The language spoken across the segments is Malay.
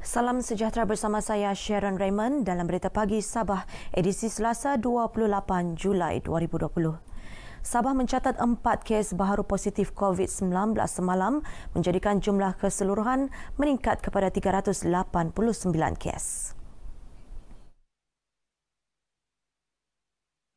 Salam sejahtera bersama saya Sharon Raymond dalam Berita Pagi Sabah edisi Selasa 28 Julai 2020. Sabah mencatat 4 kes baharu positif COVID-19 semalam menjadikan jumlah keseluruhan meningkat kepada 389 kes.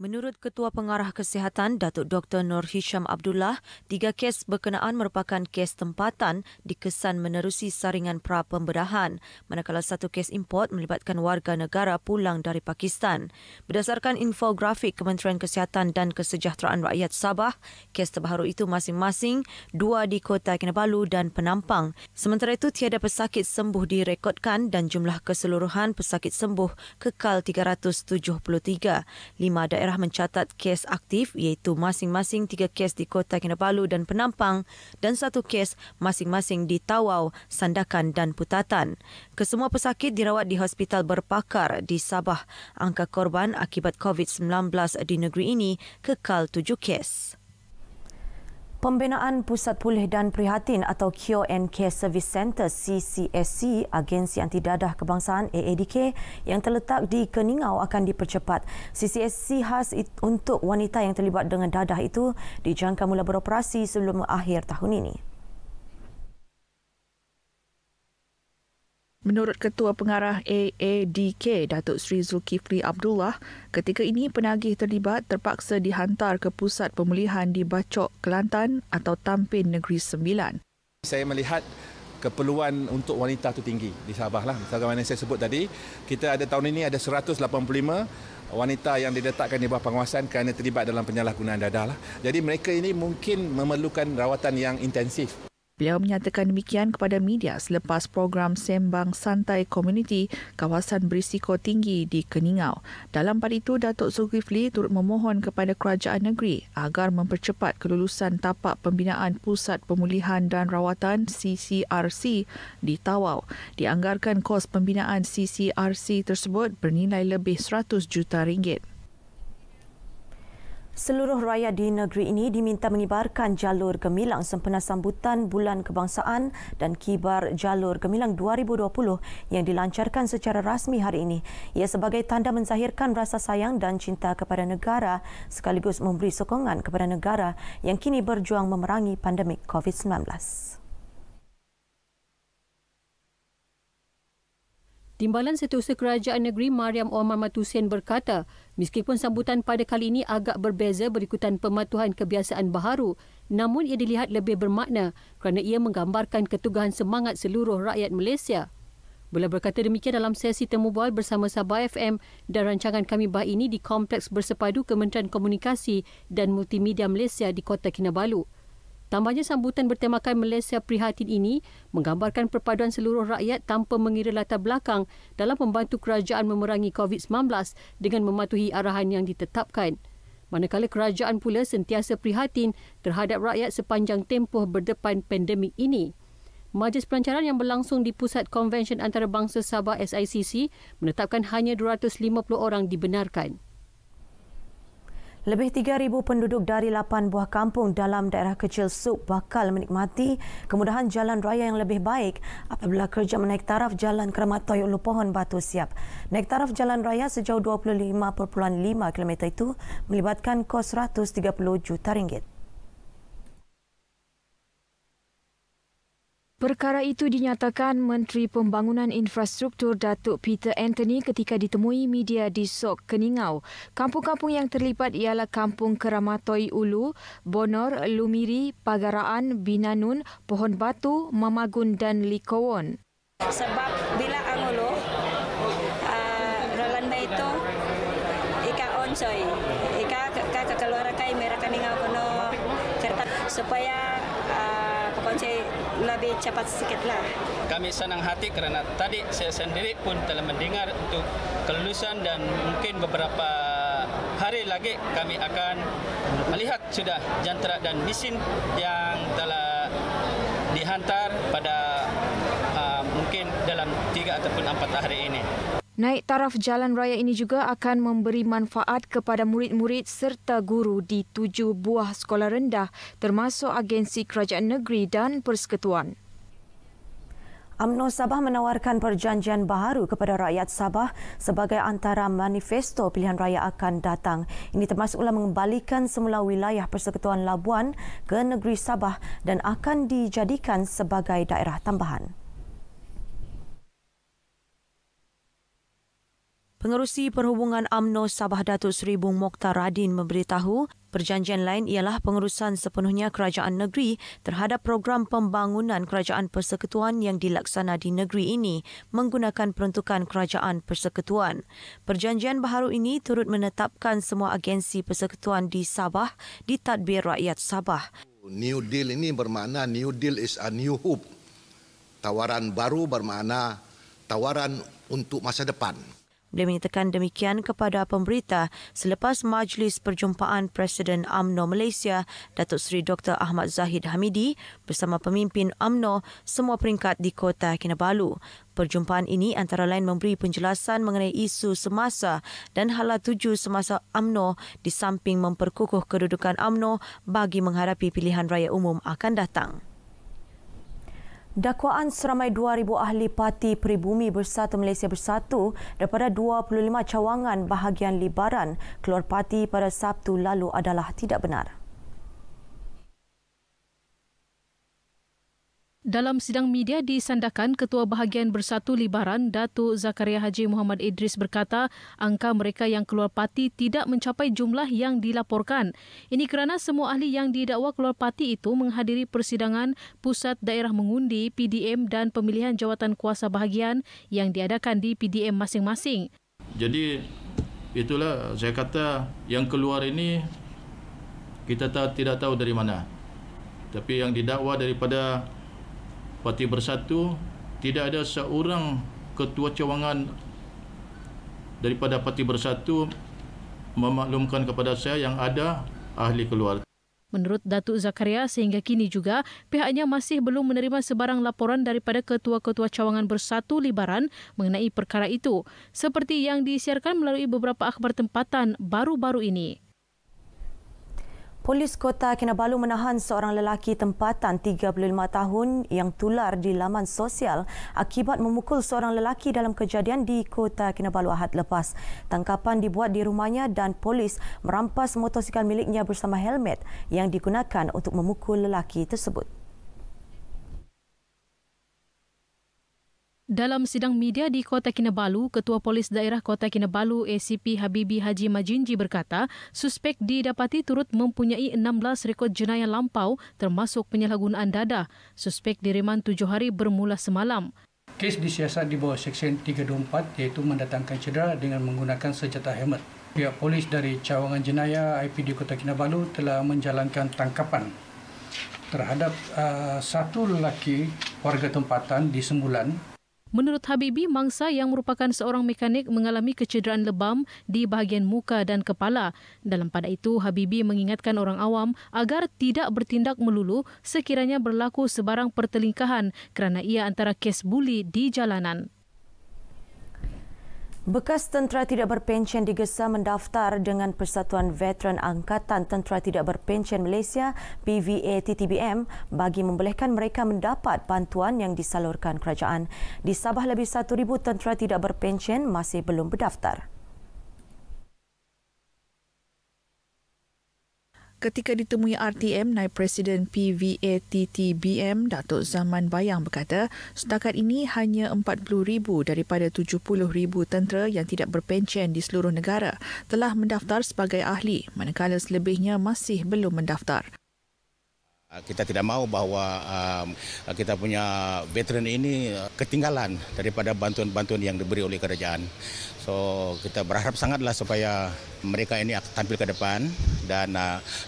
Menurut Ketua Pengarah Kesihatan Datuk Dr. Nur Hisham Abdullah, 3 kes berkenaan merupakan kes tempatan dikesan menerusi saringan pra-pembedahan, manakala 1 kes import melibatkan warga negara pulang dari Pakistan. Berdasarkan infografik Kementerian Kesihatan dan Kesejahteraan Rakyat Sabah, kes terbaru itu masing-masing 2 di Kota Kinabalu dan Penampang. Sementara itu, tiada pesakit sembuh direkodkan dan jumlah keseluruhan pesakit sembuh kekal 373. 5 daerah mencatat kes aktif iaitu masing-masing 3 kes di Kota Kinabalu dan Penampang dan 1 kes masing-masing di Tawau, Sandakan dan Putatan. Kesemua pesakit dirawat di hospital berpakar di Sabah. Angka korban akibat COVID-19 di negeri ini kekal 7 kes. Pembinaan Pusat Pulih dan Prihatin atau Cure and Care Service Centre CCSC, Agensi Anti Dadah Kebangsaan AADK yang terletak di Keningau akan dipercepat. CCSC khas untuk wanita yang terlibat dengan dadah itu dijangka mula beroperasi sebelum akhir tahun ini. Menurut Ketua Pengarah AADK, Datuk Seri Zulkifli Abdullah, ketika ini penagih terlibat terpaksa dihantar ke Pusat Pemulihan di Bacok, Kelantan atau Tampin Negeri Sembilan. Saya melihat keperluan untuk wanita itu tinggi di Sabah lah. Sebagaimana saya sebut tadi, kita ada tahun ini ada 185 wanita yang diletakkan di bawah pengawasan kerana terlibat dalam penyalahgunaan dadah lah. Jadi mereka ini mungkin memerlukan rawatan yang intensif. Beliau menyatakan demikian kepada media selepas program Sembang Santai Komuniti kawasan berisiko tinggi di Keningau. Dalam pada itu, Datuk Zulkifli turut memohon kepada kerajaan negeri agar mempercepat kelulusan tapak pembinaan Pusat Pemulihan dan Rawatan CCRC di Tawau. Dianggarkan kos pembinaan CCRC tersebut bernilai lebih 100 juta ringgit. Seluruh rakyat di negeri ini diminta mengibarkan jalur gemilang sempena sambutan Bulan Kebangsaan dan Kibar Jalur Gemilang 2020 yang dilancarkan secara rasmi hari ini. Ia sebagai tanda menzahirkan rasa sayang dan cinta kepada negara sekaligus memberi sokongan kepada negara yang kini berjuang memerangi pandemik COVID-19. Timbalan Setiausaha Kerajaan Negeri Mariam Omar Matusen berkata, meskipun sambutan pada kali ini agak berbeza berikutan pematuhan kebiasaan baharu, namun ia dilihat lebih bermakna kerana ia menggambarkan keteguhan semangat seluruh rakyat Malaysia. Beliau berkata demikian dalam sesi temu bual bersama Sabah FM dan rancangan kami bahagian ini di Kompleks Bersepadu Kementerian Komunikasi dan Multimedia Malaysia di Kota Kinabalu. Tambahnya, sambutan bertemakan Malaysia Prihatin ini menggambarkan perpaduan seluruh rakyat tanpa mengira latar belakang dalam membantu kerajaan memerangi COVID-19 dengan mematuhi arahan yang ditetapkan. Manakala kerajaan pula sentiasa prihatin terhadap rakyat sepanjang tempoh berdepan pandemik ini. Majlis pelancaran yang berlangsung di Pusat Konvensyen Antarabangsa Sabah SICC menetapkan hanya 250 orang dibenarkan. Lebih 3,000 penduduk dari 8 buah kampung dalam daerah kecil Suk bakal menikmati kemudahan jalan raya yang lebih baik apabila kerja menaik taraf Jalan Keramat Toyok Ulu Pohon Batu siap. Naik taraf jalan raya sejauh 25.5 km itu melibatkan kos RM130 juta. Perkara itu dinyatakan Menteri Pembangunan Infrastruktur Datuk Peter Anthony ketika ditemui media di Sok, Keningau. Kampung-kampung yang terlibat ialah Kampung Keramatoi Ulu, Bonor, Lumiri, Pagaraan, Binanun, Pohon Batu, Mamagun dan Likowon. Sebab bila angulu, Rolanda itu ika onsoi, ika keluar kai merah Keningau kono kereta supaya konsep lebih cepat sedikitlah. Kami senang hati kerana tadi saya sendiri pun telah mendengar untuk kelulusan dan mungkin beberapa hari lagi kami akan melihat sudah jantera dan mesin yang telah dihantar pada mungkin dalam 3 ataupun 4 hari ini. Naik taraf jalan raya ini juga akan memberi manfaat kepada murid-murid serta guru di 7 buah sekolah rendah termasuk agensi kerajaan negeri dan persekutuan. UMNO Sabah menawarkan perjanjian baharu kepada rakyat Sabah sebagai antara manifesto pilihan raya akan datang. Ini termasuklah mengembalikan semula wilayah Persekutuan Labuan ke negeri Sabah dan akan dijadikan sebagai daerah tambahan. Pengerusi Perhubungan UMNO Sabah Datuk Seri Bung Mokhtar Radin memberitahu perjanjian lain ialah pengurusan sepenuhnya kerajaan negeri terhadap program pembangunan kerajaan persekutuan yang dilaksana di negeri ini menggunakan peruntukan kerajaan persekutuan. Perjanjian baharu ini turut menetapkan semua agensi persekutuan di Sabah ditadbir rakyat Sabah. New Deal ini bermakna New Deal is a new hope. Tawaran baru bermakna tawaran untuk masa depan. Beliau menyatakan demikian kepada pemberita selepas Majlis Perjumpaan Presiden UMNO Malaysia, Datuk Seri Dr. Ahmad Zahid Hamidi bersama pemimpin UMNO semua peringkat di Kota Kinabalu. Perjumpaan ini antara lain memberi penjelasan mengenai isu semasa dan hala tuju semasa UMNO di samping memperkukuh kedudukan UMNO bagi menghadapi pilihan raya umum akan datang. Dakwaan seramai 2,000 ahli Parti Peribumi Bersatu Malaysia Bersatu daripada 25 cawangan bahagian libaran keluar parti pada Sabtu lalu adalah tidak benar. Dalam sidang media di Sandakan, Ketua Bahagian Bersatu Libaran, Datuk Zakaria Haji Muhammad Idris berkata angka mereka yang keluar parti tidak mencapai jumlah yang dilaporkan. Ini kerana semua ahli yang didakwa keluar parti itu menghadiri persidangan Pusat Daerah Mengundi, PDM dan pemilihan jawatan kuasa bahagian yang diadakan di PDM masing-masing. Jadi itulah saya kata yang keluar ini kita tidak tahu dari mana. Tapi yang didakwa daripada Parti Bersatu, tidak ada seorang ketua cawangan daripada Parti Bersatu memaklumkan kepada saya yang ada ahli keluar. Menurut Datuk Zakaria, sehingga kini juga pihaknya masih belum menerima sebarang laporan daripada ketua-ketua cawangan Bersatu Libaran mengenai perkara itu, seperti yang disiarkan melalui beberapa akhbar tempatan baru-baru ini. Polis Kota Kinabalu menahan seorang lelaki tempatan 35 tahun yang tular di laman sosial akibat memukul seorang lelaki dalam kejadian di Kota Kinabalu Ahad lepas. Tangkapan dibuat di rumahnya dan polis merampas motosikal miliknya bersama helmet yang digunakan untuk memukul lelaki tersebut. Dalam sidang media di Kota Kinabalu, Ketua Polis Daerah Kota Kinabalu ACP Habibi Haji Majinji berkata, suspek didapati turut mempunyai 16 rekod jenayah lampau termasuk penyalahgunaan dadah. Suspek direman 7 hari bermula semalam. Kes disiasat di bawah Seksyen 324 iaitu mendatangkan cedera dengan menggunakan senjata helmet. Pihak polis dari cawangan jenayah IPD Kota Kinabalu telah menjalankan tangkapan terhadap satu lelaki warga tempatan di Sembulan. Menurut Habibi, mangsa yang merupakan seorang mekanik mengalami kecederaan lebam di bahagian muka dan kepala. Dalam pada itu, Habibi mengingatkan orang awam agar tidak bertindak melulu sekiranya berlaku sebarang pertelingkahan kerana ia antara kes buli di jalanan. Bekas tentera tidak berpencen digesa mendaftar dengan Persatuan Veteran Angkatan Tentera Tidak Berpencen Malaysia PVA-TTBM bagi membolehkan mereka mendapat bantuan yang disalurkan kerajaan. Di Sabah, lebih 1,000 tentera tidak berpencen masih belum berdaftar. Ketika ditemui RTM, Naib Presiden PVA-TTBM Datuk Zaman Bayang berkata, setakat ini hanya 40,000 daripada 70,000 tentera yang tidak berpencen di seluruh negara telah mendaftar sebagai ahli, manakala selebihnya masih belum mendaftar. Kita tidak mahu bahawa kita punya veteran ini ketinggalan daripada bantuan-bantuan yang diberi oleh kerajaan. So kita berharap sangatlah supaya mereka ini tampil ke depan dan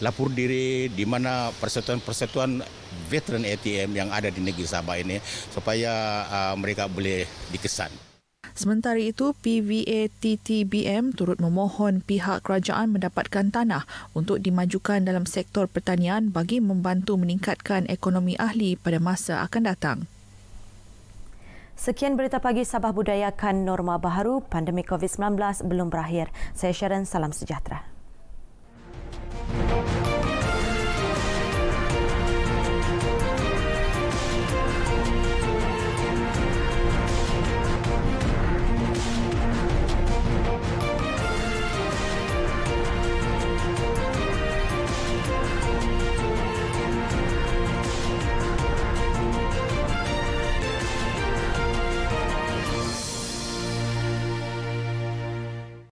lapor diri di mana persatuan-persatuan veteran ATM yang ada di negeri Sabah ini supaya mereka boleh dikesan. Sementara itu, PVA-TTBM turut memohon pihak kerajaan mendapatkan tanah untuk dimajukan dalam sektor pertanian bagi membantu meningkatkan ekonomi ahli pada masa akan datang. Sekian berita pagi Sabah budayakan norma baharu, pandemik COVID-19 belum berakhir. Saya Sharon, salam sejahtera.